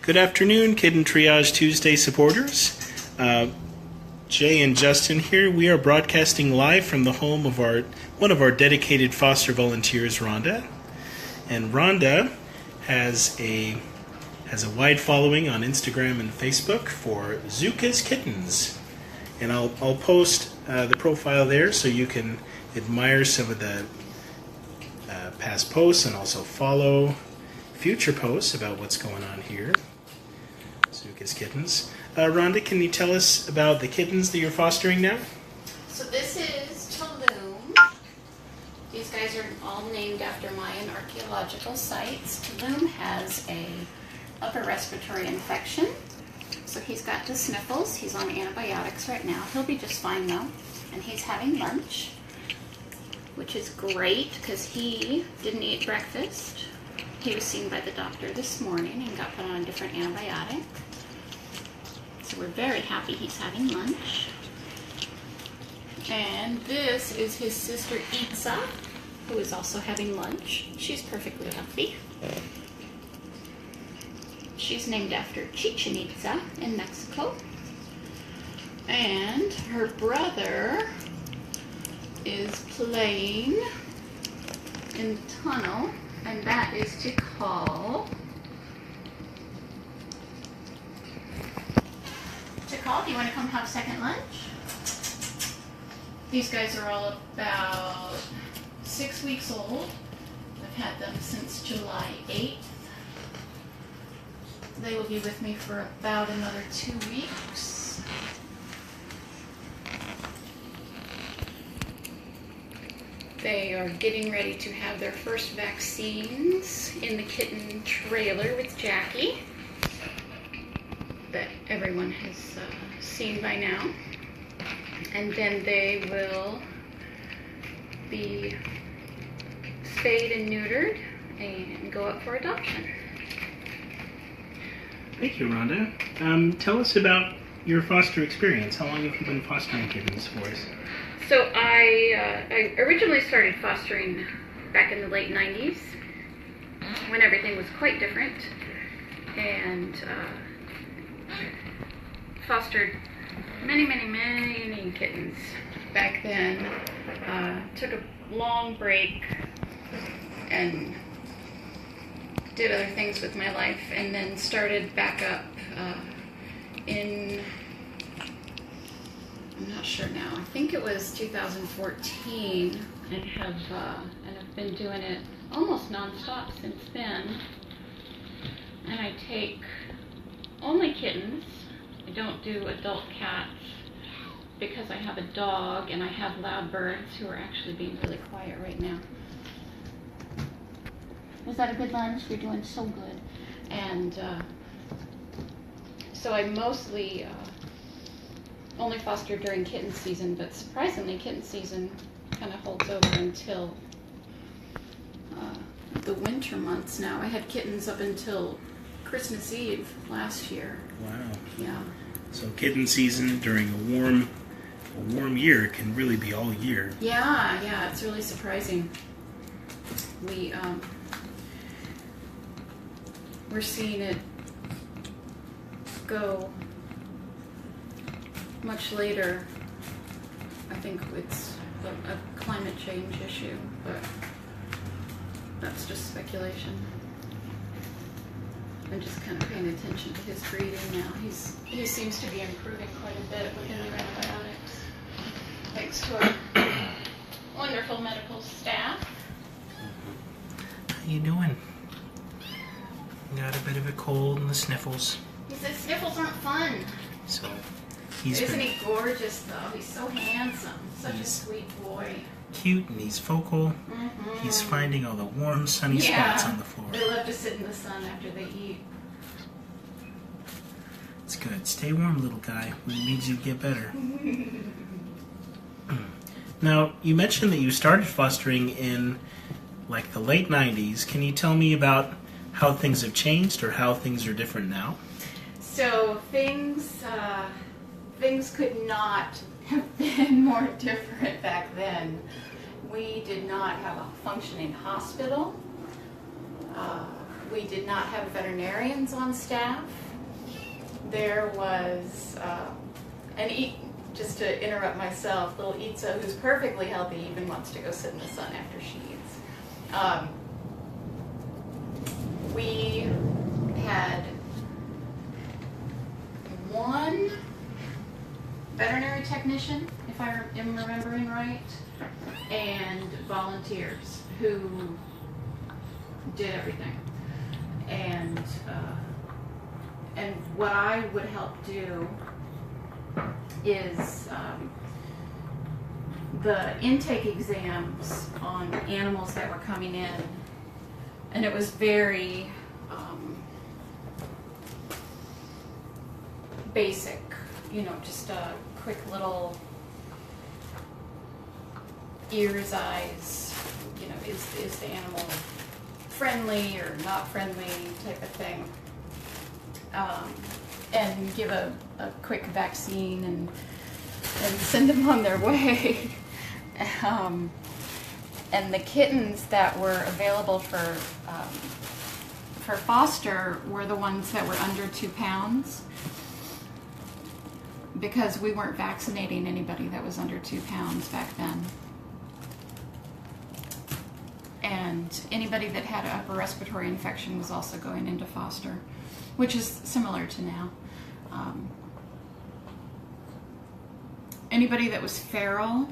Good afternoon, Kitten Triage Tuesday supporters. Jay and Justin here. We are broadcasting live from the home of one of our dedicated foster volunteers, Rhonda. And Rhonda has a wide following on Instagram and Facebook for Zuka's Kittens. And I'll post the profile there so you can admire some of the past posts and also follow future posts about what's going on here. Zuka's Kittens. Rhonda, can you tell us about the kittens that you're fostering now? So this is Tulum. These guys are all named after Mayan archaeological sites. Tulum has a upper respiratory infection, so he's got the sniffles. He's on antibiotics right now. He'll be just fine though, and he's having lunch, which is great because he didn't eat breakfast. He was seen by the doctor this morning and got put on a different antibiotic. So we're very happy he's having lunch. And this is his sister Itza, who is also having lunch. She's perfectly healthy. She's named after Chichen Itza in Mexico. And her brother is playing in the tunnel, and that is to call. Do you want to come have second lunch? These guys are all about 6 weeks old. I've had them since July 8th. They will be with me for about another 2 weeks. They are getting ready to have their first vaccines in the kitten trailer with Jackie that everyone has seen by now. And then they will be spayed and neutered and go up for adoption. Thank you, Rhonda. Tell us about your foster experience. How long have you been fostering kittens for us? So I originally started fostering back in the late 90s when everything was quite different, and fostered many kittens back then. Took a long break and did other things with my life, and then started back up in, I'm not sure now, I think it was 2014, and have been doing it almost nonstop since then. And I take only kittens. I don't do adult cats because I have a dog and I have loud birds who are actually being really quiet right now. Was that a good lunch? You're doing so good. And so I mostly only foster during kitten season, but surprisingly kitten season kind of holds over until the winter months now. I had kittens up until Christmas Eve last year. Wow. Yeah. So kitten season during a warm year can really be all year. Yeah, it's really surprising. We're seeing it go much later. I think it's a climate change issue, but that's just speculation. I'm just kind of paying attention to his breathing now. He seems to be improving quite a bit with his antibiotics, thanks to our wonderful medical staff. How you doing? Got a bit of a cold and the sniffles. He says sniffles aren't fun. So Isn't he gorgeous though? He's so handsome. Such a sweet boy. Cute, and he's vocal. Mm-hmm. He's finding all the warm, sunny spots on the floor. They love to sit in the sun after they eat. It's good. Stay warm, little guy. We need you to get better. Now, you mentioned that you started fostering in like the late 90s. Can you tell me about how things have changed or how things are different now? So things could not have been more different back then. We did not have a functioning hospital. We did not have veterinarians on staff. There was, just to interrupt myself, little Itza, who's perfectly healthy, even wants to go sit in the sun after she eats. We had one veterinary technician, if I am remembering right, and volunteers who did everything. And what I would help do is the intake exams on animals that were coming in, and it was very basic, just a quick little ears, eyes, is the animal friendly or not friendly type of thing, and give a quick vaccine and send them on their way. And the kittens that were available for foster were the ones that were under 2 pounds, because we weren't vaccinating anybody that was under 2 pounds back then. And anybody that had an upper respiratory infection was also going into foster, which is similar to now. Anybody that was feral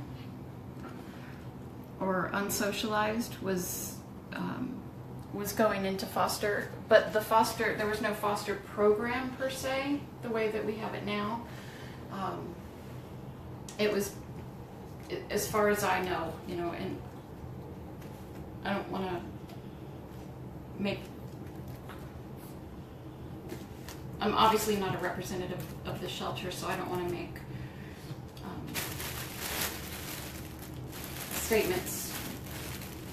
or unsocialized was going into foster, but there was no foster program per se, the way that we have it now. It was, as far as I know, and I don't want to I'm obviously not a representative of the shelter, so I don't want to make statements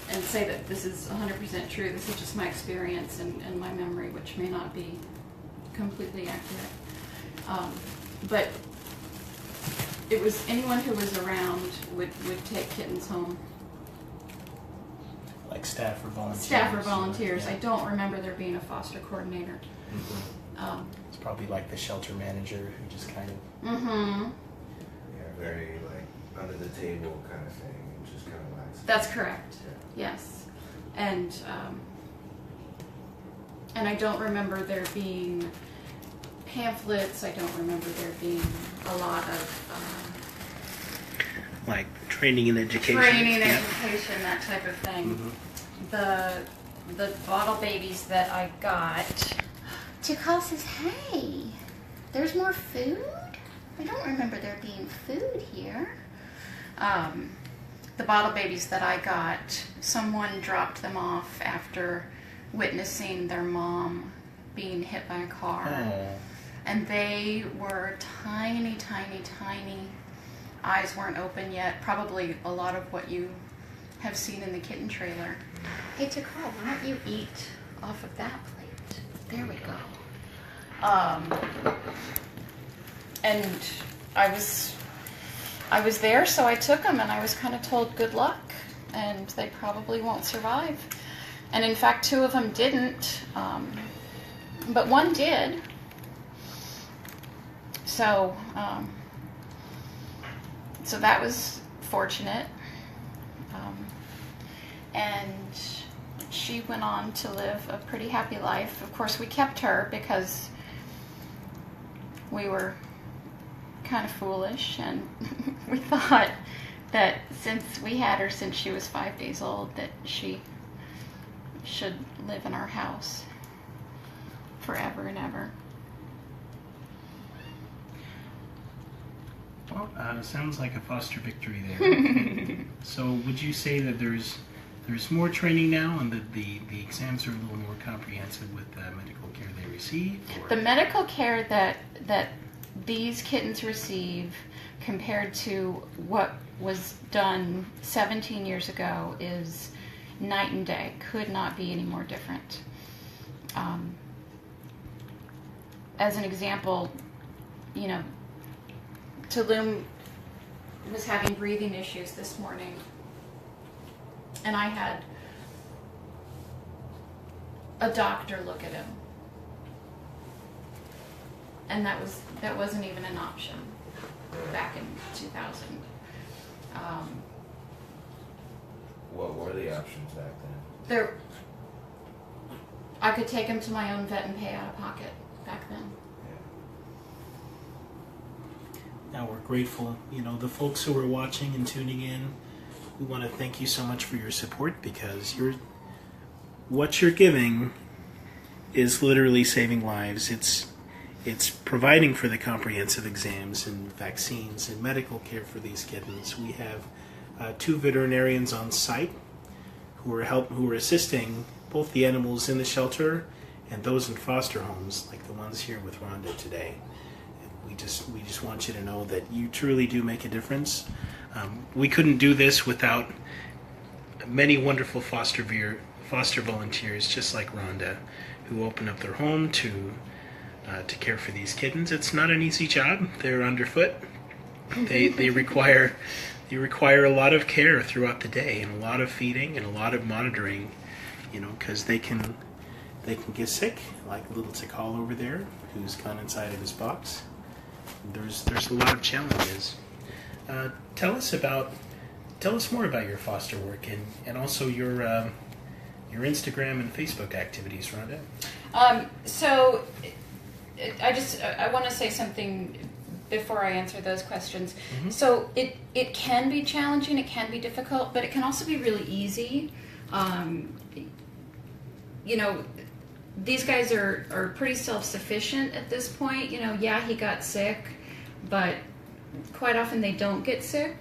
and say that this is 100% true. This is just my experience and my memory, which may not be completely accurate. But it was anyone who was around would take kittens home. Like staff or volunteers? Staff or volunteers. Yeah. I don't remember there being a foster coordinator. Mm-hmm. It's probably like the shelter manager who just kind of... Mm-hmm. Yeah, very like under the table kind of thing, just kind of like... That's correct. Yeah. Yes. And I don't remember there being pamphlets. I don't remember there being a lot of... like training and education. Training and Yeah. education, that type of thing. Mm-hmm. The bottle babies that I got... Tikal says, hey, there's more food? I don't remember there being food here. The bottle babies that I got, someone dropped them off after witnessing their mom being hit by a car. Oh. And they were tiny, tiny, tiny. Eyes weren't open yet. Probably a lot of what you have seen in the kitten trailer. Hey, Tikal, why don't you eat off of that plate? There we go. And I was there, so I took them, and I was kind of told good luck, and they probably won't survive. And in fact, 2 of them didn't, but one did. So, so that was fortunate. And she went on to live a pretty happy life. Of course, we kept her because we were kind of foolish, and we thought that since we had her since she was 5 days old, that she should live in our house forever and ever. Well, sounds like a foster victory there. So would you say that there's more training now, and the exams are a little more comprehensive with the medical care they receive? Or? The medical care that these kittens receive compared to what was done 17 years ago is night and day. Could not be any more different. As an example, Tulum was having breathing issues this morning, and I had a doctor look at him. And that wasn't even an option back in 2000. What were the options back then? I could take him to my own vet and pay out of pocket back then. Now we're grateful, the folks who are watching and tuning in. We want to thank you so much for your support, because what you're giving is literally saving lives. It's providing for the comprehensive exams and vaccines and medical care for these kittens. We have 2 veterinarians on site who are assisting both the animals in the shelter and those in foster homes, like the ones here with Rhonda today. And we just want you to know that you truly do make a difference. We couldn't do this without many wonderful foster volunteers, just like Rhonda, who open up their home to care for these kittens. It's not an easy job. They're underfoot. They require a lot of care throughout the day, and a lot of feeding and a lot of monitoring, because they can get sick, like little Tikal over there, who's gone inside of his box. There's a lot of challenges. Tell us more about your foster work and also your Instagram and Facebook activities, Rhonda. So I want to say something before I answer those questions. Mm-hmm. So it can be challenging, it can be difficult, but it can also be really easy. These guys are pretty self-sufficient at this point. Yeah, he got sick, but quite often they don't get sick.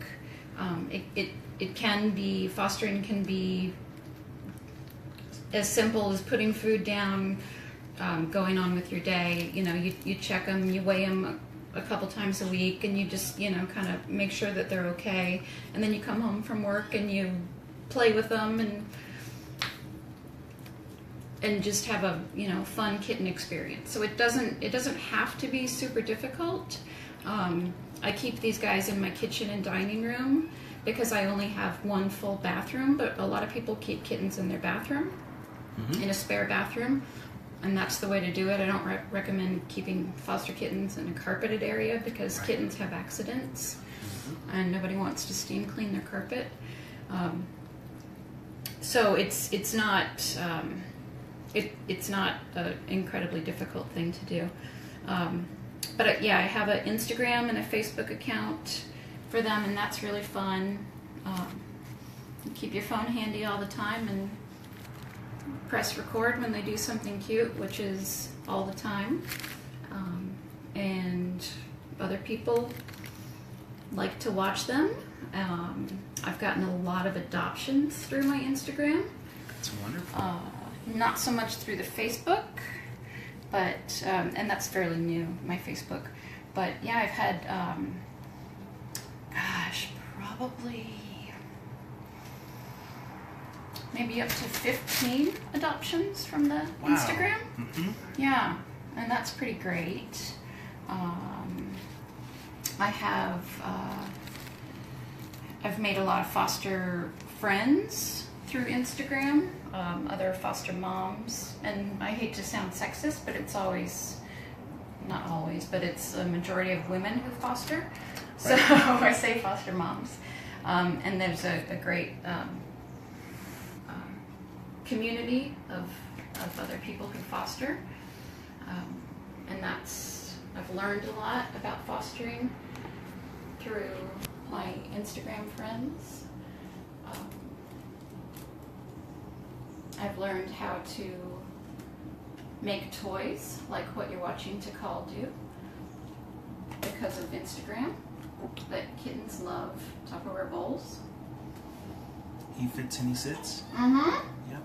Fostering can be as simple as putting food down, going on with your day. You check them, you weigh them a couple times a week, and you just, kind of make sure that they're okay. And then you come home from work and you play with them and just have a, fun kitten experience. So it doesn't have to be super difficult. I keep these guys in my kitchen and dining room because I only have one full bathroom, but a lot of people keep kittens in their bathroom, in a spare bathroom, and that's the way to do it. I don't recommend keeping foster kittens in a carpeted area because kittens have accidents, and nobody wants to steam clean their carpet. So it's not an incredibly difficult thing to do. But I have an Instagram and a Facebook account for them, and that's really fun. Keep your phone handy all the time and press record when they do something cute, which is all the time. And other people like to watch them. I've gotten a lot of adoptions through my Instagram. That's wonderful. Not so much through the Facebook, but and that's fairly new, my Facebook. But yeah, I've had probably maybe up to 15 adoptions from the Instagram. Mm-hmm. Yeah, and that's pretty great. I've made a lot of foster friends through Instagram, other foster moms, and I hate to sound sexist, but it's not always, but it's a majority of women who foster. So I say foster moms. And there's a great community of other people who foster. And I've learned a lot about fostering through my Instagram friends. I've learned how to make toys like what you're watching Tikal do because of Instagram. That kittens love Tupperware bowls. He fits and he sits. Mm-hmm. Yep.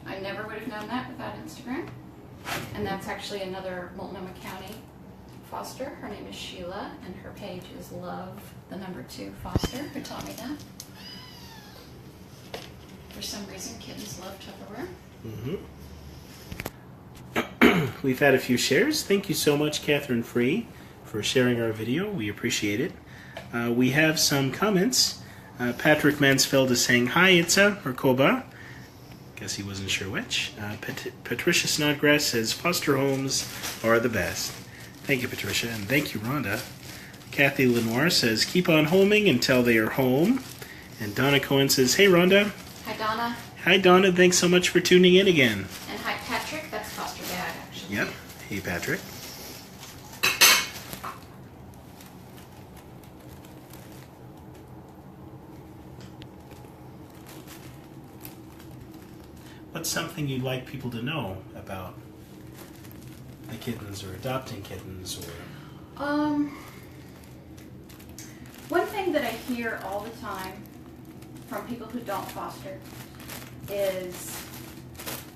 I never would have known that without Instagram. And that's actually another Multnomah County foster. Her name is Sheila, and her page is Love2 Foster, who taught me that. For some reason, kittens love Tupperware. Mm-hmm. We've had a few shares. Thank you so much, Catherine Free, for sharing our video. We appreciate it. We have some comments. Patrick Mansfeld is saying, "Hi, Itza," or Koba. Guess he wasn't sure which. Patricia Snodgrass says foster homes are the best. Thank you, Patricia, and thank you, Rhonda. Kathy Lenoir says keep on homing until they are home. And Donna Cohen says, hey, Rhonda. Hi, Donna. Hi, Donna. Thanks so much for tuning in again. And hi, Patrick. That's foster dad, actually. Yep. Hey, Patrick. What's something you'd like people to know about the kittens or adopting kittens or... One thing that I hear all the time from people who don't foster is,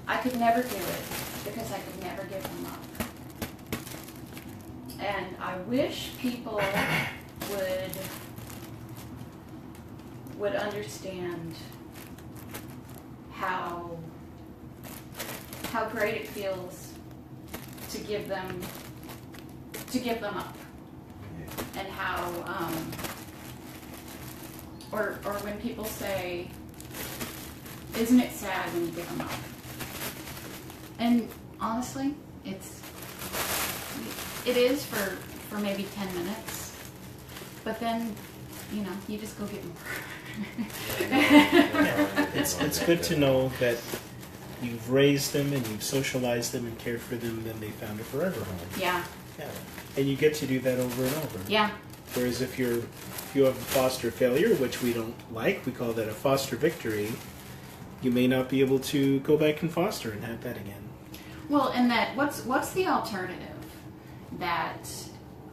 I could never do it because I could never give them up. And I wish people would understand how great it feels to give them up, and how or when people say, isn't it sad when you give them up? And honestly, it is for maybe 10 minutes, but then you just go get more. It's good to know that you've raised them and you've socialized them and cared for them, then they found a forever home. Yeah. Yeah. And you get to do that over and over. Yeah. Whereas if you have a foster failure, which we don't like, we call that a foster victory, you may not be able to go back and foster and have that again. Well, and that what's the alternative? That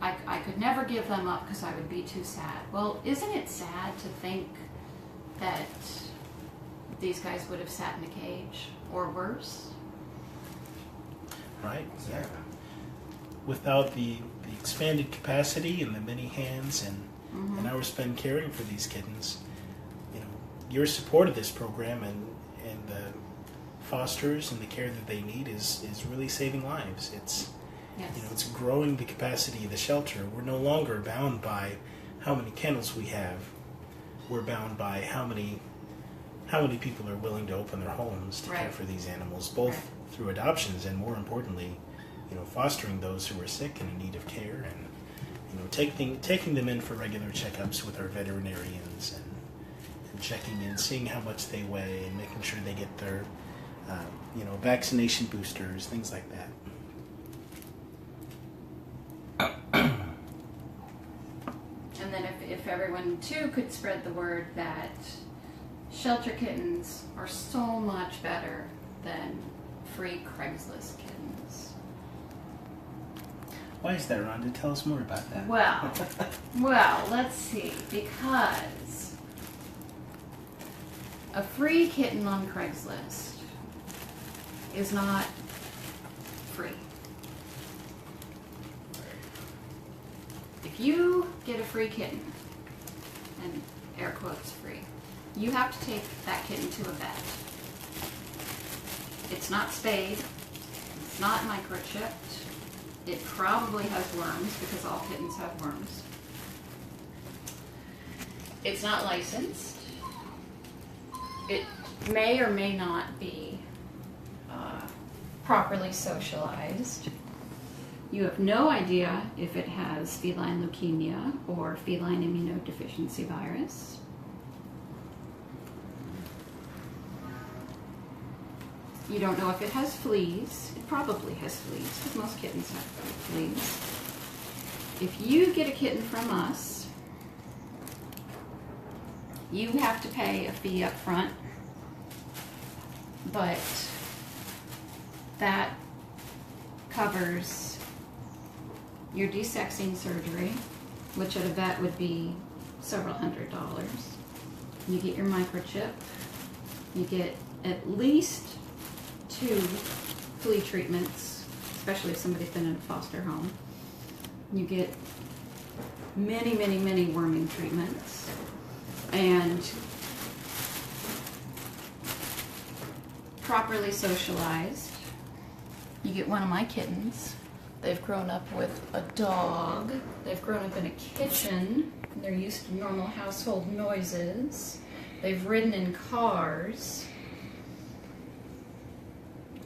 I could never give them up because I would be too sad. Well, isn't it sad to think that these guys would have sat in a cage or worse? Right. Yeah. Without the expanded capacity and the many hands and hours spent caring for these kittens, your support of this program and the fosters and the care that they need is really saving lives. It's it's growing the capacity of the shelter. We're no longer bound by how many kennels we have. We're bound by how many people are willing to open their homes to care for these animals, both through adoptions and, more importantly, fostering those who are sick and in need of care, and taking them in for regular checkups with our veterinarians and checking in, seeing how much they weigh, and making sure they get their vaccination boosters, things like that. And then if everyone too could spread the word that shelter kittens are so much better than free Craigslist kittens. Why is that, Rhonda? Tell us more about that. Well, let's see. Because a free kitten on Craigslist is not free. If you get a free kitten, and air quotes free, you have to take that kitten to a vet. It's not spayed. It's not microchipped. It probably has worms because all kittens have worms. It's not licensed. It may or may not be properly socialized. You have no idea if it has feline leukemia or feline immunodeficiency virus. You don't know if it has fleas. It probably has fleas, because most kittens have fleas. If you get a kitten from us, you have to pay a fee up front, but that covers your desexing surgery, which at a vet would be several $100s. You get your microchip. You get at least 2 flea treatments, especially if somebody's been in a foster home. You get many, many, many worming treatments. And properly socialized. You get one of my kittens. They've grown up with a dog. They've grown up in a kitchen. They're used to normal household noises. They've ridden in cars.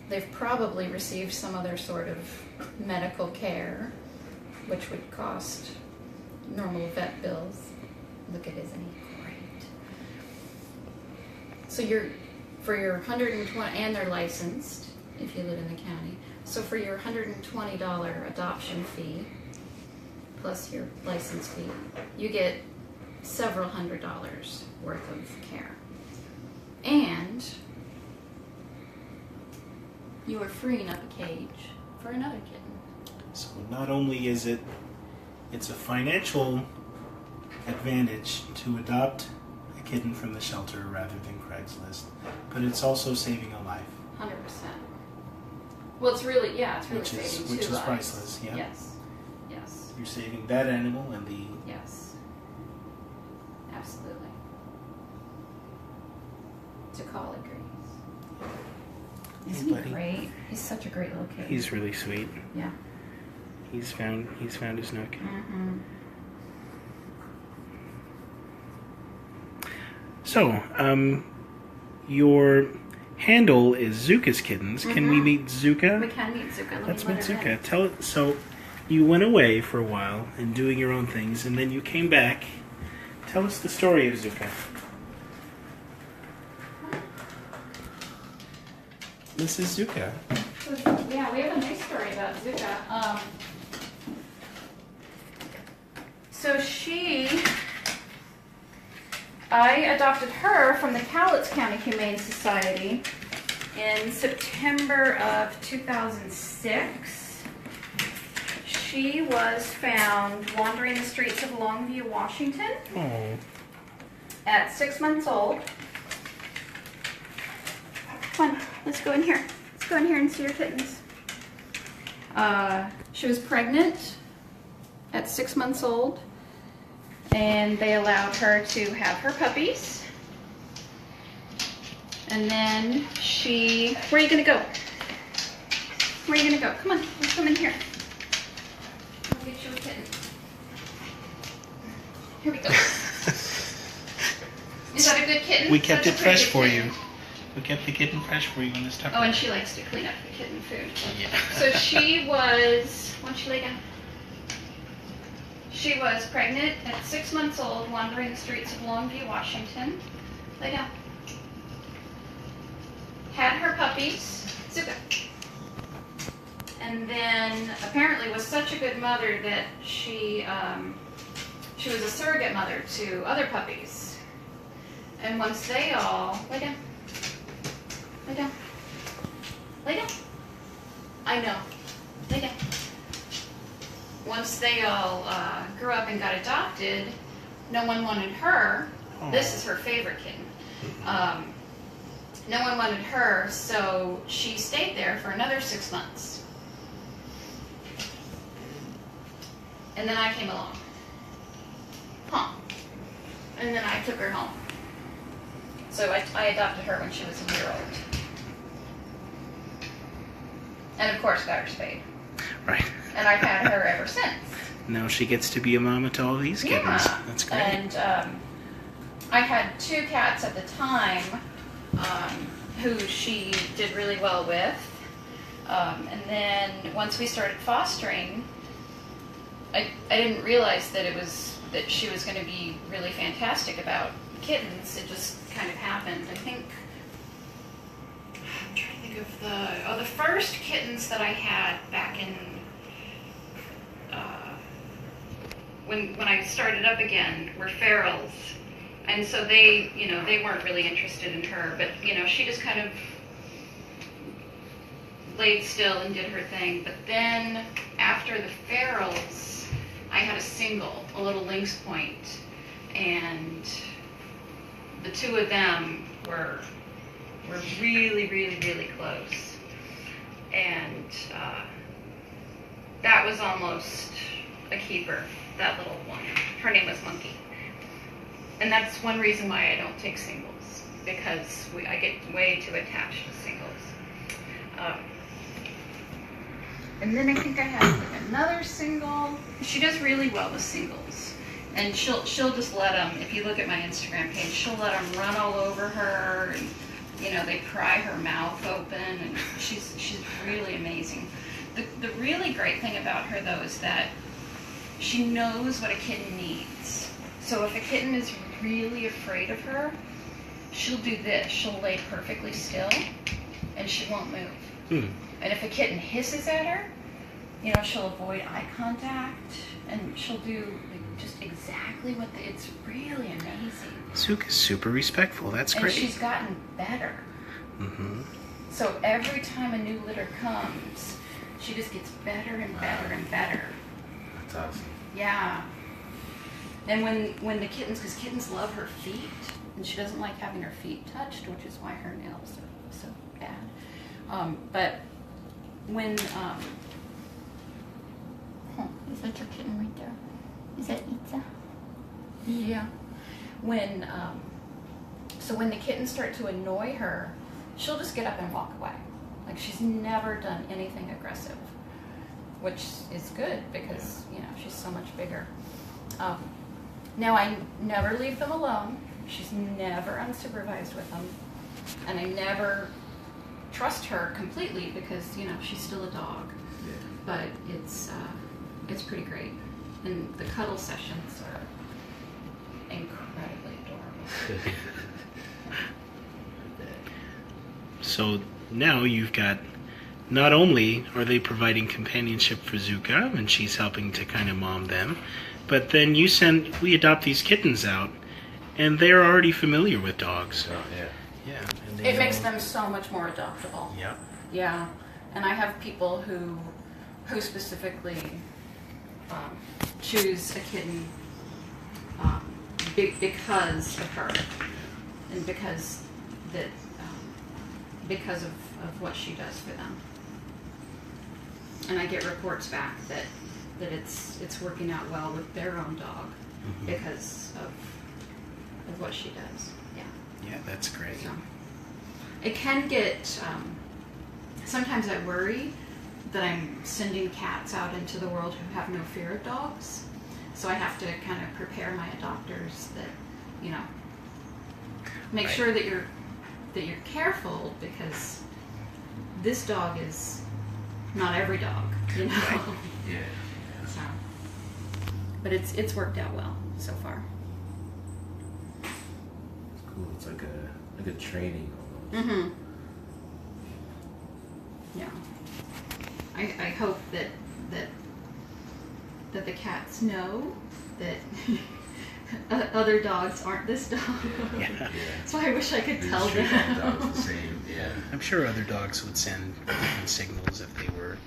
they've probably received some other sort of medical care, which would cost normal vet bills. Look at his, isn't he great? So for your 120, and they're licensed if you live in the county. So for your $120 adoption fee, plus your license fee, you get several $100s worth of care. And you are freeing up a cage for another kitten. So not only is it's a financial advantage to adopt a kitten from the shelter rather than Craigslist, but it's also saving a life. 100%. Well, it's really Which saving is two lives. priceless, yeah. Yes. Yes. You're saving that animal and the... Yes. Absolutely. DeCall agrees. Isn't he great? He's such a great little kid. He's really sweet. Yeah. He's found his nook. Mm-hmm. So, your handle is Zuka's Kittens. Can we meet Zuka? We can meet Zuka. Let's meet Zuka. So, you went away for a while and doing your own things, and then you came back. Tell us the story of Zuka. This is Zuka. Yeah, we have a nice story about Zuka. I adopted her from the Cowlitz County Humane Society in September of 2006. She was found wandering the streets of Longview, Washington at 6 months old. Come on, let's go in here. Let's go in here and see your kittens. She was pregnant at 6 months old, and they allowed her to have her puppies. And then where are you gonna go? Where are you gonna go? Come on, let's come in here. I'll get you a kitten. Here we go. Is that a good kitten? We kept it That's a pretty fresh good for kitten. you. We kept the kitten fresh for you in this time. Oh, and she likes to clean up the kitten food. Yeah. So she was, why don't you lay down? She was pregnant at 6 months old, wandering the streets of Longview, Washington. Lay down. Had her puppies, Zuka. And then apparently was such a good mother that she was a surrogate mother to other puppies. And once they all, lay down. Lay down. Lay down. I know. Lay down. Once they all grew up and got adopted, no one wanted her. Oh. This is her favorite kitten. No one wanted her, so she stayed there for another 6 months. And then I came along. And then I took her home. So I adopted her when she was a year old. And of course got her spayed. Right. And I've had her ever since. Now she gets to be a mama to all these kittens. Yeah. That's great. And I had 2 cats at the time who she did really well with. And then once we started fostering, I didn't realize that she was going to be really fantastic about kittens. It just kind of happened. I'm trying to think of the first kittens that I had back in when I started up again were ferals, and so they weren't really interested in her, but she just kind of laid still and did her thing. But then after the ferals, I had a little lynx point, and the 2 of them were really, really, really close. And that was almost a keeper, that little one. Her name was Monkey. And that's one reason why I don't take singles, because I get way too attached to singles. And then I think I have another single. She does really well with singles. And she'll just let them, if you look at my Instagram page, she'll let them run all over her and You know, they pry her mouth open, and she's really amazing. The really great thing about her, though, is that she knows what a kitten needs. So if a kitten is really afraid of her, she'll do this. She'll lay perfectly still, and she won't move. And if a kitten hisses at her, you know, she'll avoid eye contact, and she'll do just exactly what it's really amazing. Zuka's super respectful. That's great. And she's gotten better. So every time a new litter comes, she just gets better and better and better. That's awesome. Yeah. And when the kittens, because kittens love her feet, and she doesn't like having her feet touched, which is why her nails are so bad. But when Is that your kitten right there? Is that Itza? yeah, when when the kittens start to annoy her, she'll just get up and walk away. Like, she's never done anything aggressive, which is good because, you know, she's so much bigger. Now, I never leave them alone. She's never unsupervised with them. And I never trust her completely because, you know, she's still a dog. Yeah. But it's pretty great. And the cuddle sessions are incredibly adorable. So now you've got, not only are they providing companionship for Zuka, and she's helping to kind of mom them, but then we adopt these kittens out, and they're already familiar with dogs. Oh, yeah. Yeah. And It makes them so much more adoptable. Yeah. Yeah, and I have people who specifically choose a kitten because of her, and because of what she does for them. And I get reports back that it's working out well with their own dog because of what she does. Yeah. Yeah, that's great. So it can get. Sometimes I worry that I'm sending cats out into the world who have no fear of dogs. So I have to kind of prepare my adopters that, you know, make sure that you're careful, because this dog is not every dog, you know. Right. Yeah. So, but it's worked out well so far. It's cool. It's like a training almost. Yeah. I hope that the cats know that other dogs aren't this dog. Yeah. So I wish I could They tell just treat all them. dogs the same. Yeah. I'm sure other dogs would send different signals if they were,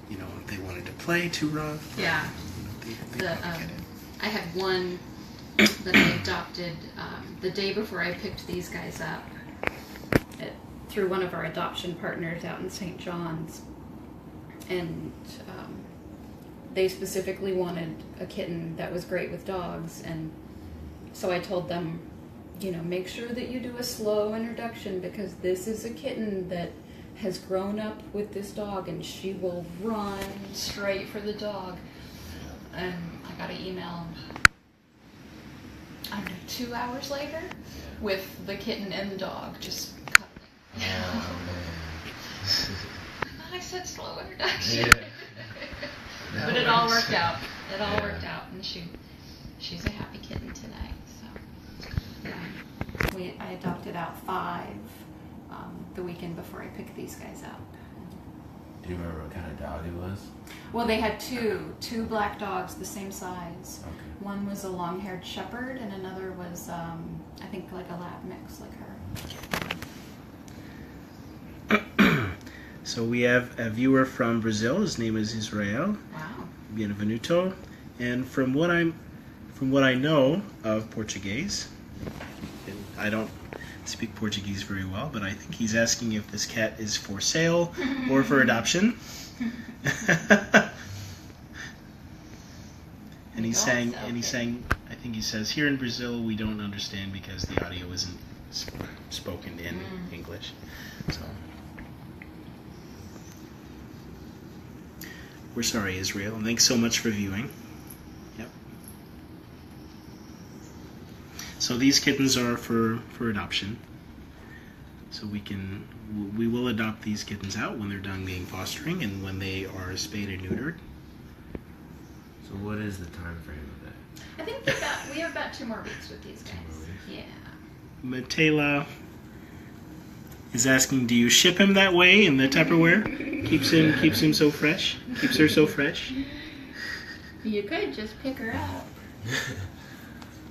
you know, if they wanted to play too rough. Yeah. They The, probably get it. I had one that I adopted the day before I picked these guys up through one of our adoption partners out in St. John's. And they specifically wanted a kitten that was great with dogs. And so I told them, you know, make sure that you do a slow introduction, because this is a kitten that has grown up with this dog, and she will run straight for the dog. And I got an email, I don't know, 2 hours later with the kitten and the dog just cuddling. Oh, man. I thought I said slow introduction. Yeah. But it all worked out. It all worked out, and she's a happy kitten today. So yeah. I adopted out 5 the weekend before I picked these guys up. Do you remember what kind of dog it was? Well, they had two black dogs the same size. Okay. One was a long-haired shepherd, and another was, I think, like a lab mix, like her. So we have a viewer from Brazil. His name is Israel. Wow. Bienvenuto. And from what I know of Portuguese, and I don't speak Portuguese very well, but I think he's asking if this cat is for sale or for adoption. And he's saying, I think he says, here in Brazil we don't understand because the audio isn't spoken in English. So we're sorry, Israel, and thanks so much for viewing. Yep. So these kittens are for adoption. So we will adopt these kittens out when they're done being fostering and when they are spayed and neutered. So what is the time frame of that? I think we have about 2 more weeks with these guys. Yeah. Matela is asking, do you ship him that way in the Tupperware? Keeps him so fresh. Keeps her so fresh. You could just pick her up.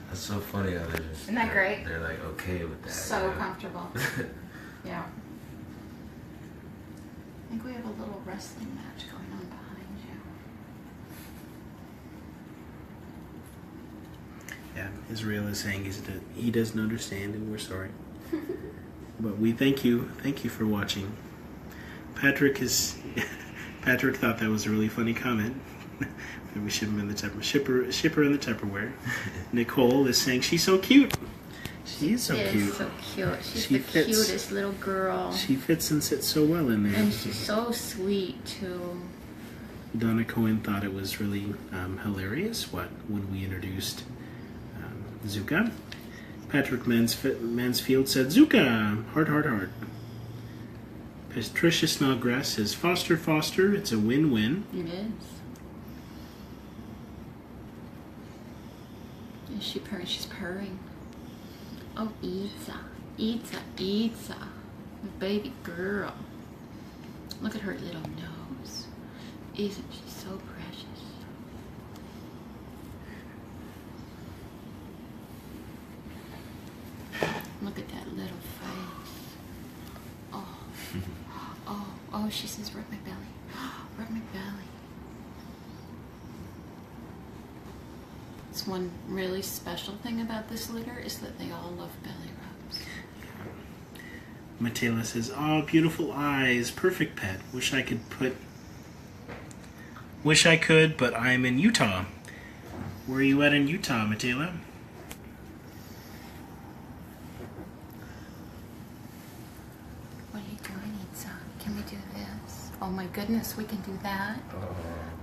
That's so funny how they're just... Isn't that great? They're like okay with that. So comfortable. Yeah. I think we have a little wrestling match going on behind you. Yeah, Israel is saying he doesn't understand, and we're sorry. But we thank you for watching. Patrick thought that was a really funny comment. That we ship him in the ship her in the Tupperware. Nicole is saying she's so cute. She is so cute. So cute. She's She the fits. cutest little girl. She fits and sits so well in there. And she's so sweet too. Donna Cohen thought it was really hilarious when we introduced Zuka. Patrick Mansfield said, Zuka! Heart, heart, heart. Patricia Snodgrass says, Foster, foster, it's a win-win. It is. Is she purring? She's purring. Oh, Itza. Baby girl. Look at her little nose. Isn't she so precious? Look at that little face. Oh, she says, rub my belly. Rub my belly. It's one really special thing about this litter is that they all love belly rubs. Matela says, oh, beautiful eyes, perfect pet. Wish I could, but I'm in Utah. Where are you at in Utah, Matela? What are you doing, Itza? Can we do this? Oh my goodness, we can do that.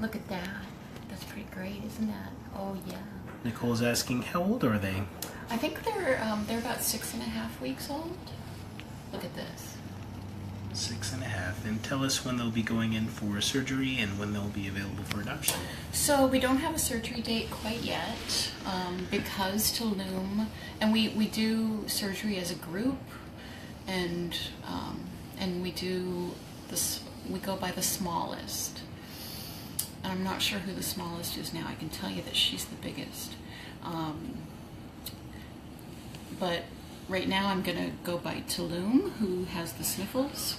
Look at that. That's pretty great, isn't that? Oh yeah. Nicole's asking, how old are they? I think they're about 6.5 weeks old. Look at this. 6.5. And tell us when they'll be going in for surgery and when they'll be available for adoption. So we don't have a surgery date quite yet because Tulum, and we do surgery as a group, and we do this. We go by the smallest. And I'm not sure who the smallest is now. I can tell you that she's the biggest. But right now I'm going to go by Tulum, who has the sniffles.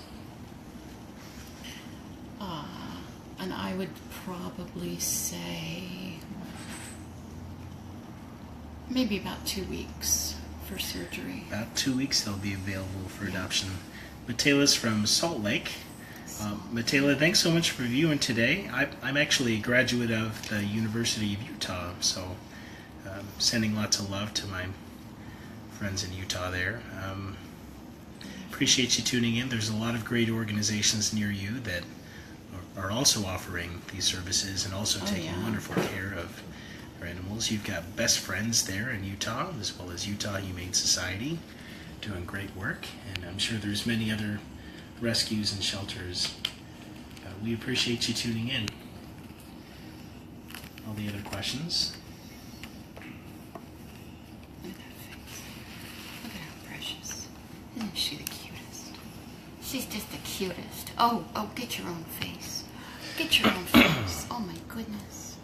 And I would probably say maybe about 2 weeks for surgery. About 2 weeks they'll be available for adoption. Matela's from Salt Lake. Matela, thanks so much for viewing today. I'm actually a graduate of the University of Utah, so sending lots of love to my friends in Utah there. Appreciate you tuning in. There's a lot of great organizations near you that are also offering these services and also taking wonderful care of their animals. You've got Best Friends there in Utah, as well as Utah Humane Society, doing great work, and I'm sure there's many other rescues and shelters. We appreciate you tuning in. All the other questions? Look at that face. Look at how precious. Isn't she the cutest? She's just the cutest. Oh, get your own face. Get your own face. Oh my goodness.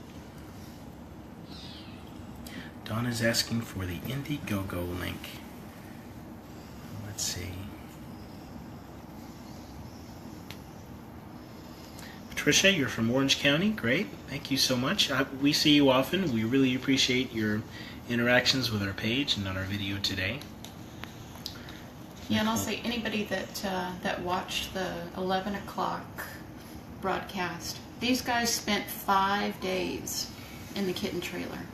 Donna's asking for the Indiegogo link. Let's see. Patricia, you're from Orange County. Great. Thank you so much. We see you often. We really appreciate your interactions with our page and on our video today. Yeah, and I'll say anybody that watched the 11 o'clock broadcast, these guys spent 5 days in the kitten trailer.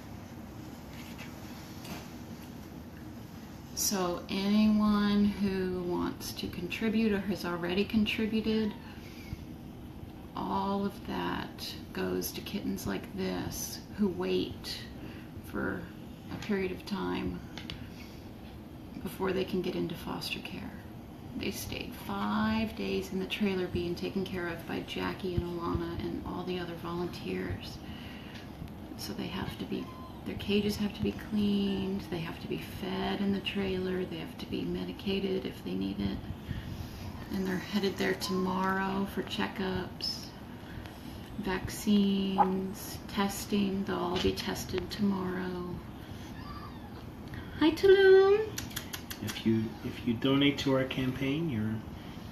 So anyone who wants to contribute or has already contributed, all of that goes to kittens like this who wait for a period of time before they can get into foster care. They stayed 5 days in the trailer being taken care of by Jackie and Alana and all the other volunteers. So they have to be, their cages have to be cleaned, they have to be fed in the trailer, they have to be medicated if they need it. And they're headed there tomorrow for checkups, vaccines, testing. They'll all be tested tomorrow. Hi, Tulum. If you donate to our campaign, you're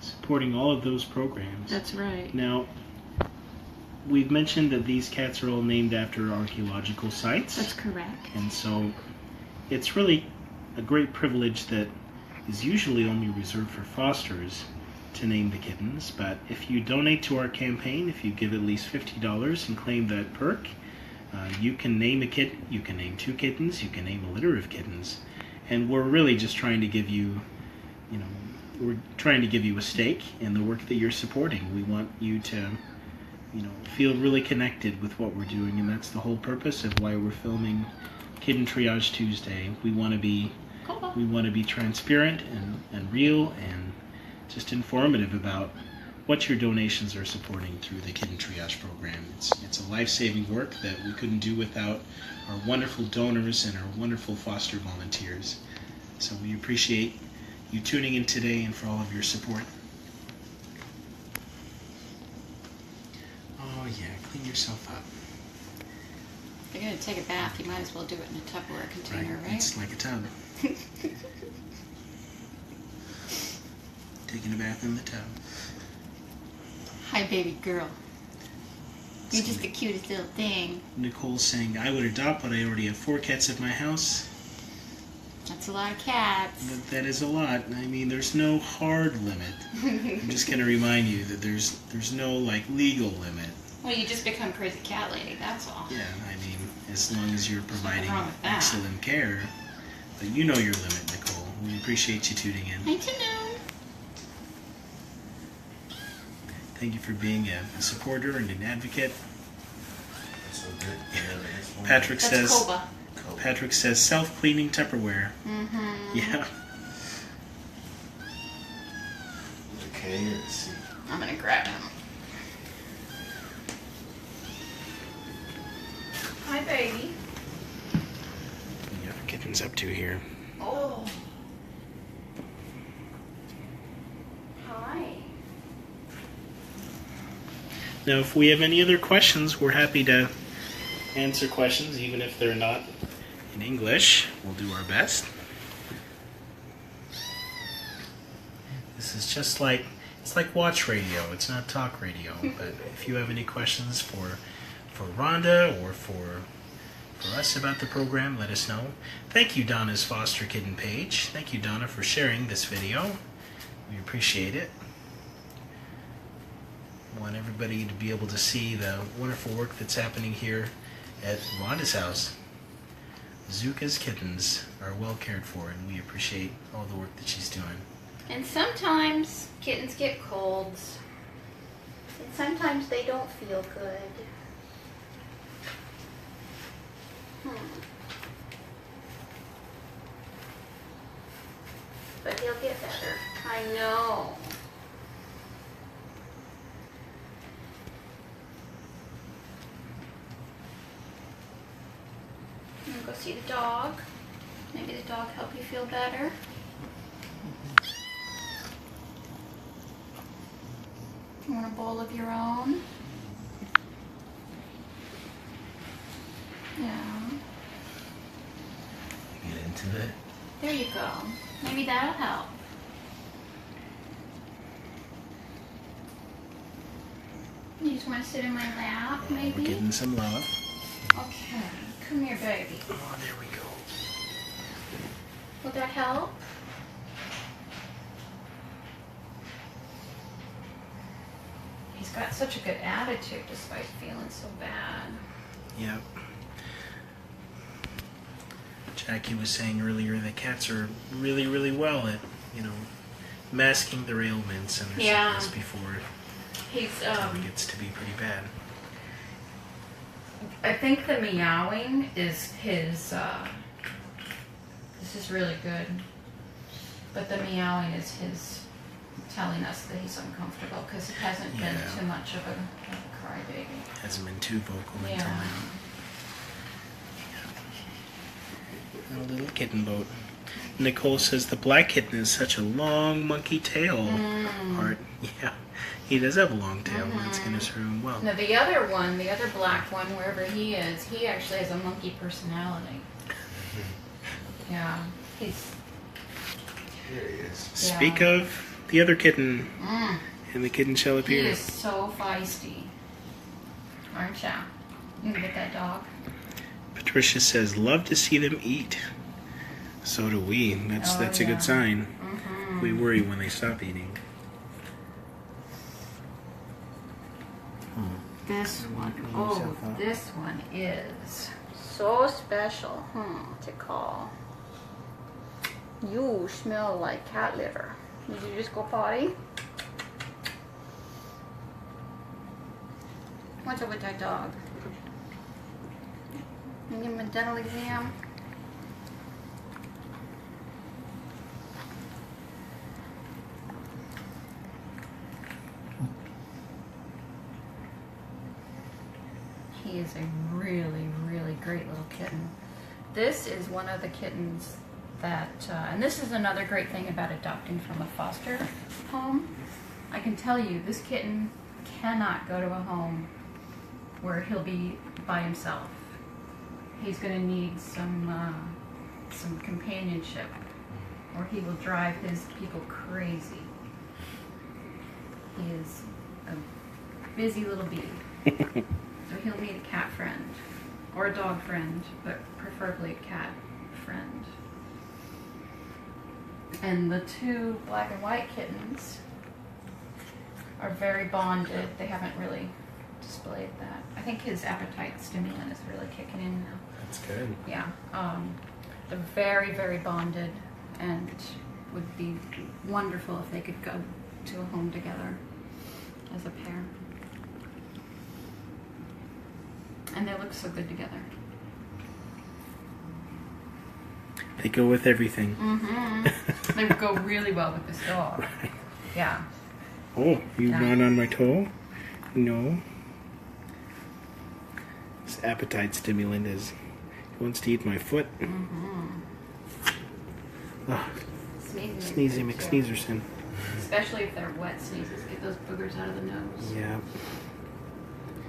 supporting all of those programs. That's right. Now, we've mentioned that these cats are all named after archaeological sites. That's correct. And so it's really a great privilege that is usually only reserved for fosters to name the kittens. But if you donate to our campaign, if you give at least $50 and claim that perk, you can name a kitten, you can name 2 kittens, you can name a litter of kittens. And we're really just trying to give you, we're trying to give you a stake in the work that you're supporting. We want you to, feel really connected with what we're doing, and that's the whole purpose of why we're filming Kitten Triage Tuesday. We want to be transparent and real and just informative about what your donations are supporting through the Kitten Triage program. It's a life-saving work that we couldn't do without our wonderful donors and our wonderful foster volunteers. So we appreciate you tuning in today and for all of your support. Oh yeah, clean yourself up. If you're going to take a bath, you might as well do it in a Tupperware container, right? It's like a tub. Taking a bath in the tub. Hi, baby girl. You're just the cutest little thing. Nicole's saying, I would adopt, but I already have 4 cats at my house. That's a lot of cats. That is a lot. I mean, there's no hard limit. I'm just going to remind you that there's no, legal limit. Well, you just become crazy cat lady, that's all. Yeah, I mean, as long as you're providing wrong with that. excellent care. But you know your limit, Nicole. We appreciate you tuning in. Hi, Tulum. Thank you for being a supporter and an advocate. So good. Yeah, Patrick That's says, Koba. Patrick says self-cleaning Tupperware. Mm-hmm. Yeah. Okay, let's see. I'm going to grab him. Hi, baby. The other kitten's up to here. Oh. Hi. Now, if we have any other questions, we're happy to answer questions, even if they're not in English. We'll do our best. This is just it's like watch radio. It's not talk radio. But if you have any questions for Rhonda or for us about the program, let us know. Thank you, Donna's foster kitten page. Thank you, Donna, for sharing this video. We appreciate it. I want everybody to be able to see the wonderful work that's happening here at Rhonda's house. Zuka's kittens are well cared for, and we appreciate all the work that she's doing. And sometimes kittens get colds. And sometimes they don't feel good. But he'll get better. I know. I'm gonna go see the dog. Maybe the dog help you feel better. You want a bowl of your own? Yeah. Get into it. There you go. Maybe that'll help. You just want to sit in my lap, maybe? We're getting some love. Okay. Come here, baby. Oh, there we go. Will that help? He's got such a good attitude despite feeling so bad. Yep. Jackie was saying earlier that cats are really, really well at, masking their ailments and their sickness before He's it gets to be pretty bad. I think the meowing is his this is really good. But the meowing is his telling us that he's uncomfortable because he hasn't been Yeah. too much of a crybaby. Hasn't been too vocal until Yeah. now. A little kitten boat. Nicole says the black kitten has such a long monkey tail. Art. Yeah, he does have a long tail. That's going to serve him well. Now the other one, the other black one, wherever he is, he actually has a monkey personality. Yeah, he's. Here he is. Speak of the other kitten, and the kitten shall He appear. is so feisty, aren't ya? You can get that dog. Patricia says, love to see them eat. So do we. That's a yeah. good sign. We worry when they stop eating. This one, yourself up. this one is so special, to call. You smell like cat litter. Did you just go potty? What's up with that dog? You give him a dental exam? He is a really, really great little kitten. This is one of the kittens that, and this is another great thing about adopting from a foster home. I can tell you, this kitten cannot go to a home where he'll be by himself. He's going to need some companionship, or he will drive his people crazy. He is a busy little bee. So he'll need a cat friend, or a dog friend, but preferably a cat friend. And the two black and white kittens are very bonded. They haven't really displayed that. I think his appetite stimulant is really kicking in now. That's good. Yeah, they're very, very bonded, and would be wonderful if they could go to a home together as a pair. And they look so good together. They go with everything. They would go really well with this dog. Right. Yeah. Oh, you Yeah. gnawed on my toe? No. This appetite stimulant is, he wants to eat my foot. Oh, Sneezy McSneezerson. Especially if they're wet sneezes. Get those boogers out of the nose. Yeah.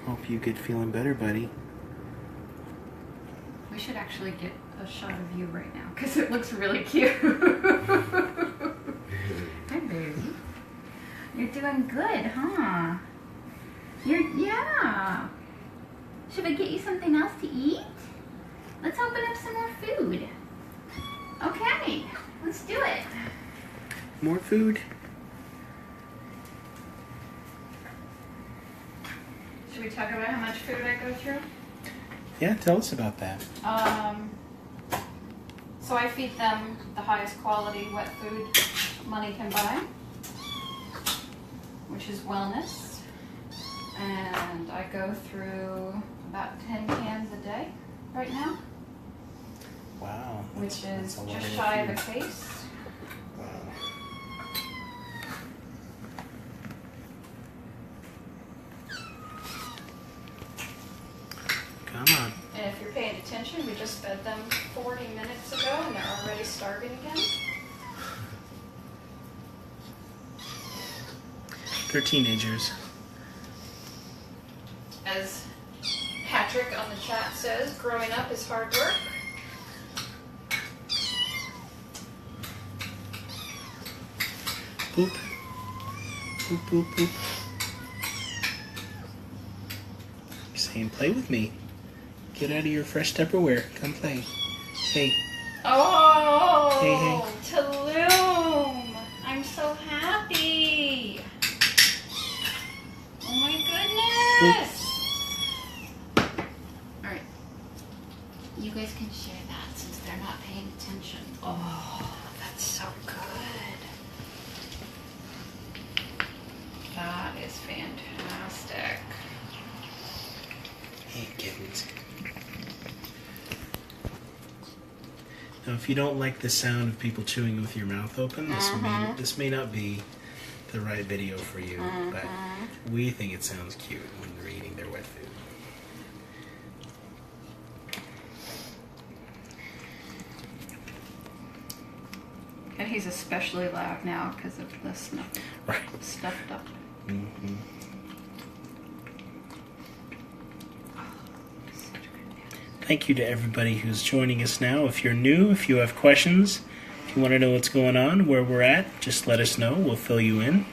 Hope you get feeling better, buddy. We should actually get a shot of you right now, because it looks really cute. Hi, baby. You're doing good, huh? Yeah. Should I get you something else to eat? Let's open up some more food. Okay, let's do it. More food? Should we talk about how much food I go through? Yeah, tell us about that. So I feed them the highest quality wet food money can buy, which is wellness. And I go through about 10 cans a day right now, Wow. which is that's a lot just of shy of a food. case. Wow. Come on. And if you're paying attention, we just fed them 40 minutes ago and they're already starving again. They're teenagers. As Patrick on the chat says, growing up is hard work. Boop. Boop, boop, boop. You're saying play with me. Get out of your fresh Tupperware. Come play. Hey. Oh, Hey, hey. Tulum! I'm so happy. Oh my goodness! All right, you guys can share that since they're not paying attention. Oh, that's so good. That is fantastic. Hey, kittens. Now, if you don't like the sound of people chewing with your mouth open, this may not be the right video for you, but we think it sounds cute when they're eating their wet food. And he's especially loud now because of the stuffed up. Mm-hmm. Thank you to everybody who's joining us now. If you're new, if you have questions, if you want to know what's going on, where we're at, just let us know. We'll fill you in.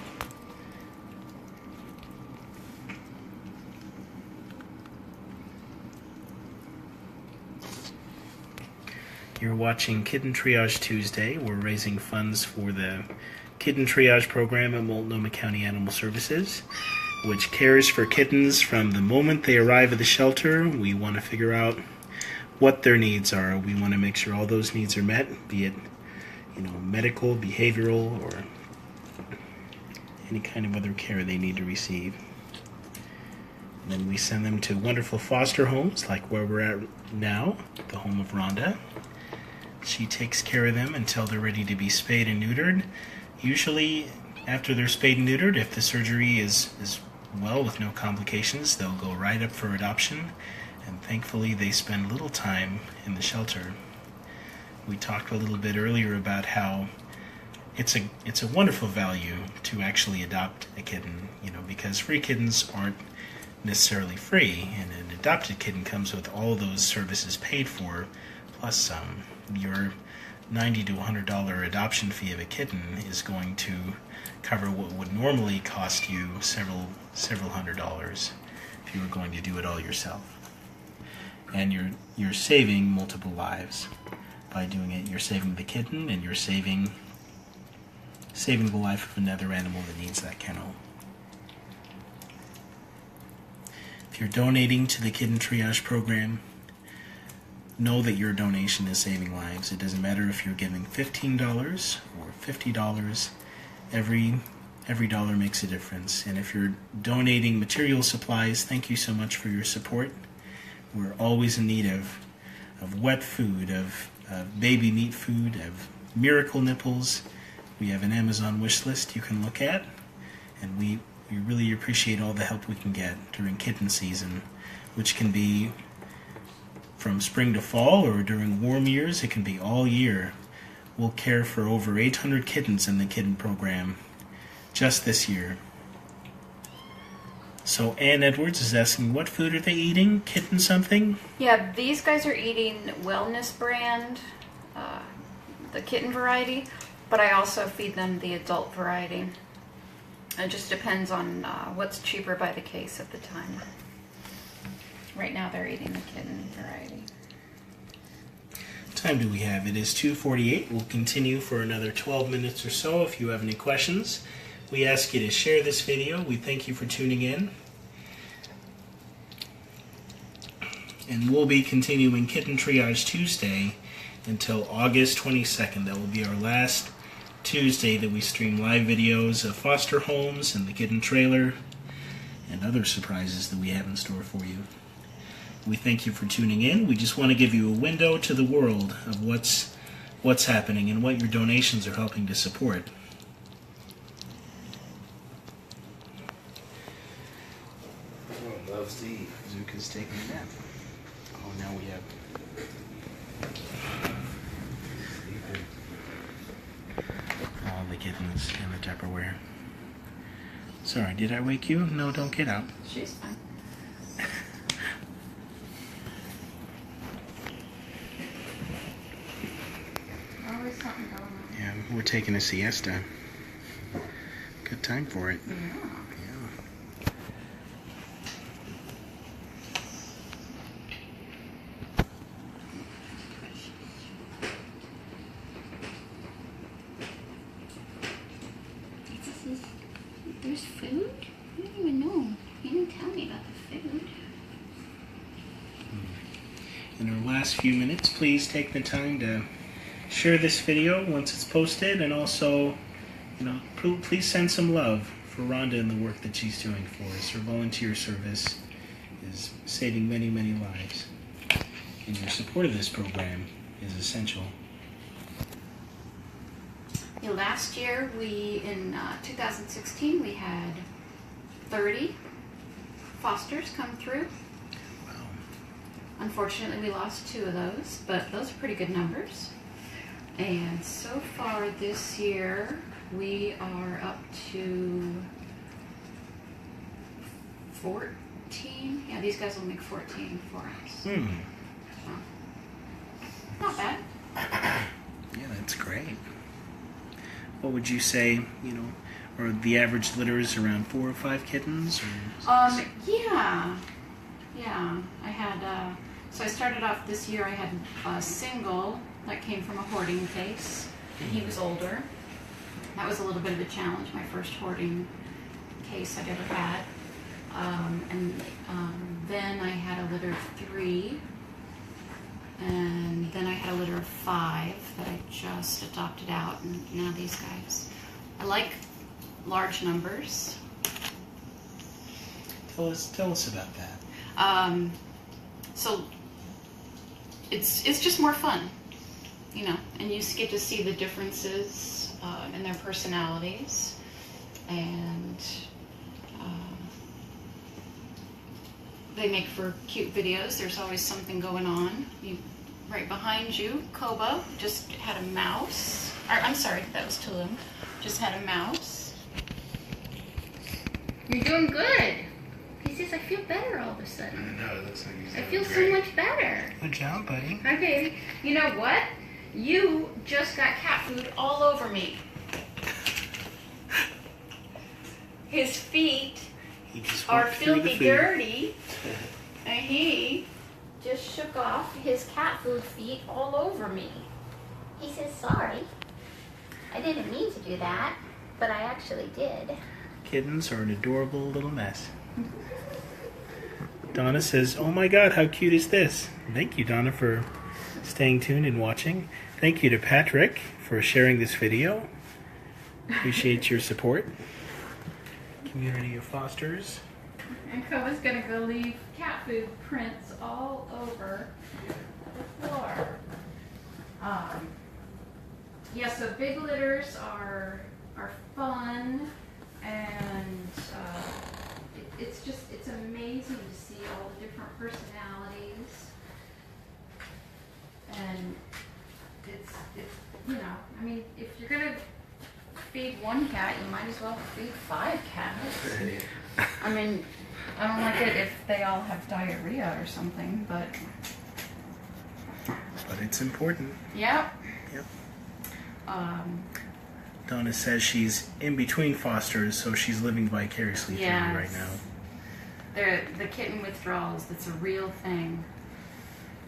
You're watching Kitten Triage Tuesday. We're raising funds for the Kitten Triage program at Multnomah County Animal Services, which cares for kittens from the moment they arrive at the shelter. We want to figure out what their needs are. We want to make sure all those needs are met, be it, medical, behavioral, or any kind of other care they need to receive. And then we send them to wonderful foster homes, like where we're at now, the home of Rhonda. She takes care of them until they're ready to be spayed and neutered. Usually, after they're spayed and neutered, if the surgery is well with no complications, they'll go right up for adoption. And thankfully, they spend little time in the shelter. We talked a little bit earlier about how it's a wonderful value to actually adopt a kitten, because free kittens aren't necessarily free, and an adopted kitten comes with all those services paid for, plus some. Your $90 to $100 adoption fee of a kitten is going to cover what would normally cost you several $100s if you were going to do it all yourself. And you're saving multiple lives by doing it. You're saving the kitten, and you're saving the life of another animal that needs that kennel. If you're donating to the Kitten Triage program, know that your donation is saving lives. It doesn't matter if you're giving $15 or $50. Every dollar makes a difference. And if you're donating material supplies, thank you so much for your support. We're always in need of wet food, of baby meat food, of miracle nipples. We have an Amazon wish list you can look at, and we really appreciate all the help we can get during kitten season, which can be from spring to fall, or during warm years. It can be all year. We'll care for over 800 kittens in the kitten program just this year. So Ann Edwards is asking, what food are they eating? Kitten something? Yeah, these guys are eating Wellness brand, the kitten variety, but I also feed them the adult variety. It just depends on what's cheaper by the case at the time. Right now they're eating the kitten variety. What time do we have? It is 2:48. We'll continue for another 12 minutes or so. If you have any questions, we ask you to share this video. We thank you for tuning in. And we'll be continuing Kitten Triage Tuesday until August 22nd. That will be our last Tuesday that we stream live videos of foster homes and the kitten trailer and other surprises that we have in store for you. We thank you for tuning in. We just want to give you a window to the world of what's happening and what your donations are helping to support. Oh, love Steve. Zuka's taking a nap. Oh, now we have all the kittens in the Tupperware. Sorry, did I wake you? No, don't get out. She's fine. Always something going on. Yeah, we're taking a siesta. Good time for it. Yeah. Yeah. There's food? I didn't even know. You didn't tell me about the food. In our last few minutes, please take the time to share this video once it's posted, and also, please send some love for Rhonda and the work that she's doing for us. Her volunteer service is saving many, many lives, and your support of this program is essential. Yeah, Okay, last year in 2016, we had 30 fosters come through. Wow. Unfortunately, we lost 2 of those, but those are pretty good numbers. And so far this year, we are up to 14. Yeah, these guys will make 14 for us. So, not bad. Yeah, that's great. What would you say, or the average litter is around 4 or 5 kittens? Or... Yeah. I had, so I started off this year, I had a single that came from a hoarding case, and he was older. That was a little bit of a challenge, my first hoarding case I'd ever had. Then I had a litter of 3, and then I had a litter of 5 that I just adopted out, and now these guys. I like large numbers. Tell us about that. So it's just more fun, and you get to see the differences in their personalities, and they make for cute videos. There's always something going on. Right behind you, Koba just had a mouse. I'm sorry, that was Tulum. Just had a mouse. You're doing good. He says, I feel better all of a I sudden. know, it looks like he's I doing feel great. so much better. Good job, buddy. Hi, baby. You know what? You just got cat food all over me. His feet He just are walked through the filthy food. dirty, and he just shook off his cat food feet all over me. He says, sorry. I didn't mean to do that, but I actually did. Kittens are an adorable little mess. Donna says, oh my god, how cute is this? Thank you, Donna, for staying tuned and watching. Thank you to Patrick for sharing this video. Appreciate your support. Community of Fosters. And Koba's gonna go leave cat food prints all over the floor. Yeah, so big litters are fun, and it's amazing to see all the different personalities. And it's if you're gonna feed one cat, you might as well feed 5 cats. I mean, I don't like it if they all have diarrhea or something, but it's important. yeah. Yep. Um, Donna says she's in between fosters, so she's living vicariously through you right Yes. now. the kitten withdrawals, that's a real thing,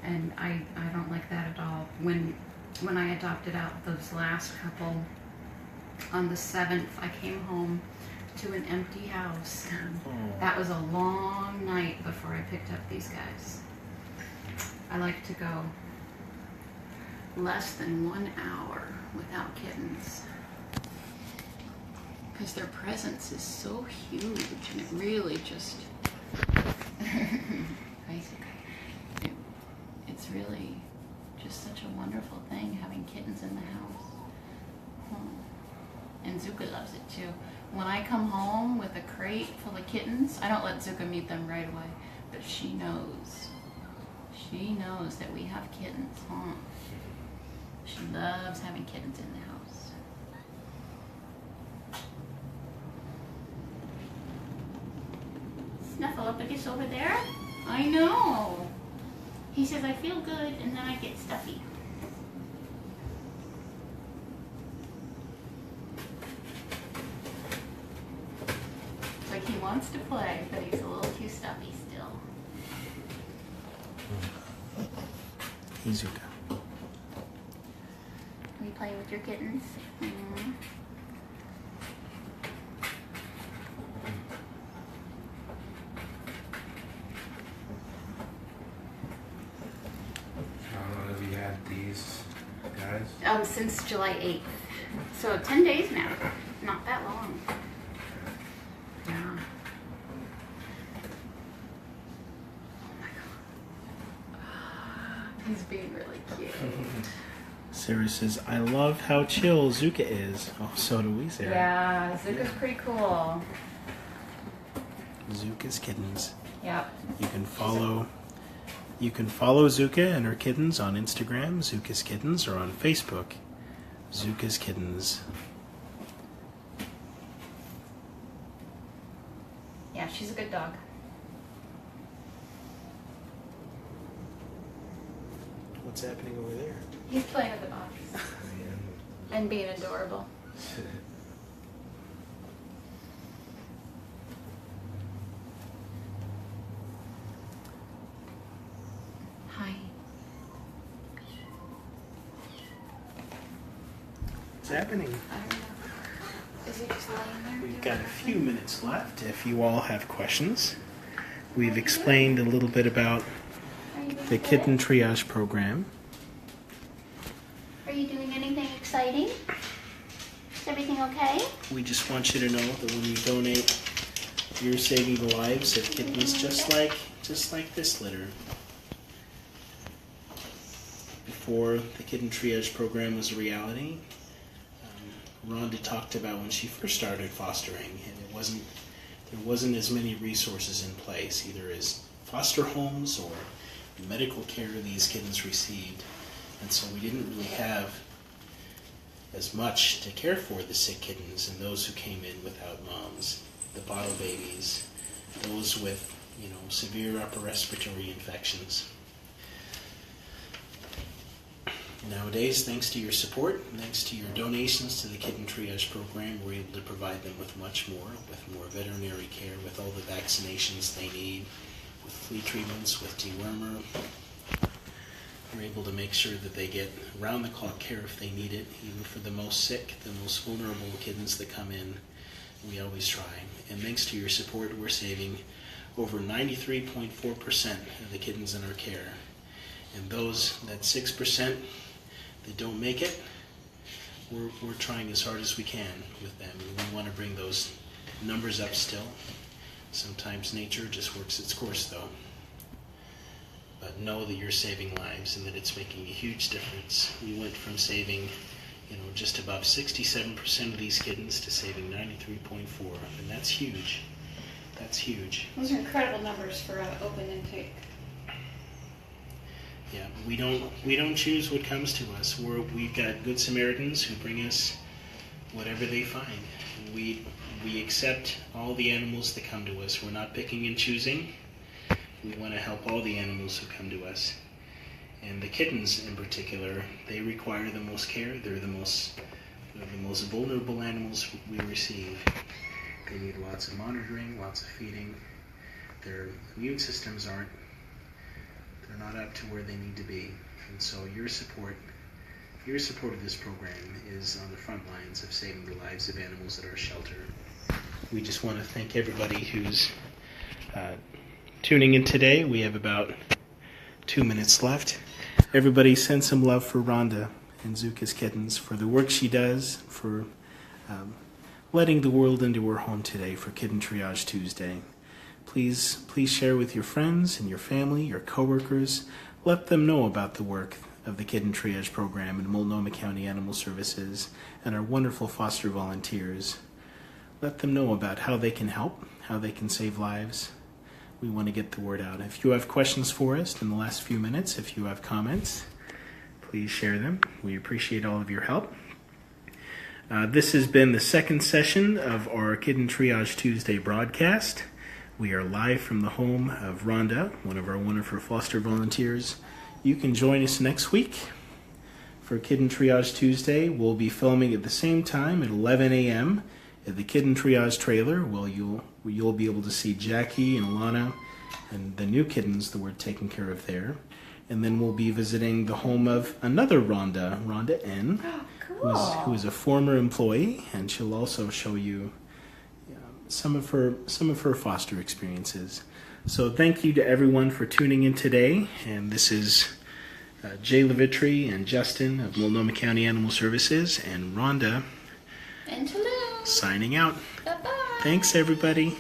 and I don't like that at all. When I adopted out those last couple, on the 7th, I came home to an empty house, and Oh. that was a long night before I picked up these guys. I like to go less than 1 hour without kittens, because their presence is so huge, and it really just it's really just such a wonderful thing having kittens in the house. And Zuka loves it too. When I come home with a crate full of kittens, I don't let Zuka meet them right away, but she knows. She knows that we have kittens, huh? She loves having kittens in the house. Snuffleupagus over there? I know. He says, I feel good, and then I get stuffy. It's like he wants to play, but he's a little too stuffy still. Izuka. Are you playing with your kittens? Mm. How long have you had these guys? Since July 8th. So 10 days now. Not that long. Yeah. Oh my god. He's being really cute. Sarah says, I love how chill Zuka is. Oh, so do we, Sarah. Yeah, Zuka's pretty cool. Zuka's Kittens. Yep. You can follow Zuka and her kittens on Instagram, Zuka's Kittens, or on Facebook, Zuka's Kittens. Yeah, she's a good dog. What's happening over there? He's playing with the box and being adorable. Hi. What's happening? I don't know. Is he just laying there? We've got a few minutes left if you all have questions. We've explained a little bit about the Kitten Triage program. Are you doing anything exciting? Is everything okay? We just want you to know that when you donate, you're saving the lives of kittens just like this litter. Before the Kitten Triage program was a reality, Rhonda talked about when she first started fostering, and there wasn't as many resources in place, either as foster homes or medical care these kittens received, and so we didn't really have as much to care for the sick kittens and those who came in without moms, the bottle babies, those with severe upper respiratory infections. Nowadays, thanks to your support, thanks to your donations to the Kitten Triage program, we're able to provide them with much more, with more veterinary care, with all the vaccinations they need, with flea treatments, with dewormer. We're able to make sure that they get round-the-clock care if they need it, even for the most sick, the most vulnerable kittens that come in. We always try. And thanks to your support, we're saving over 93.4% of the kittens in our care. And those, that 6% that don't make it, we're trying as hard as we can with them. We want to bring those numbers up still. Sometimes nature just works its course, though. But know that you're saving lives and that it's making a huge difference. We went from saving, just above 67% of these kittens to saving 93.4%, and that's huge. That's huge. Those are incredible numbers for open intake. Yeah, we don't choose what comes to us. We've got good Samaritans who bring us whatever they find. We accept all the animals that come to us. We're not picking and choosing. We want to help all the animals who come to us. And the kittens in particular, they require the most care. They're the most vulnerable animals we receive. They need lots of monitoring, lots of feeding. Their immune systems they're not up to where they need to be. And so your support of this program is on the front lines of saving the lives of animals at our shelter. We just want to thank everybody who's tuning in today. We have about 2 minutes left. Everybody send some love for Rhonda and Zuka's Kittens, for the work she does, for letting the world into her home today for Kitten Triage Tuesday. Please share with your friends and your family, your coworkers. Let them know about the work of the Kitten Triage program in Multnomah County Animal Services and our wonderful foster volunteers. Let them know about how they can help, how they can save lives. We want to get the word out. If you have questions for us in the last few minutes, if you have comments, please share them. We appreciate all of your help. This has been the second session of our Kitten Triage Tuesday broadcast. We are live from the home of Rhonda, one of our wonderful foster volunteers. You can join us next week for Kitten Triage Tuesday. We'll be filming at the same time at 11 a.m. at the Kitten Triage trailer. Well, you'll be able to see Jackie and Alana and the new kittens that we're taking care of there. And then we'll be visiting the home of another Rhonda N, who is a former employee, and she'll also show you some of her foster experiences. So thank you to everyone for tuning in today. And this is Jay Levitri and Justin of Multnomah County Animal Services and Rhonda And Tulum. signing out. Bye-bye. Thanks, everybody.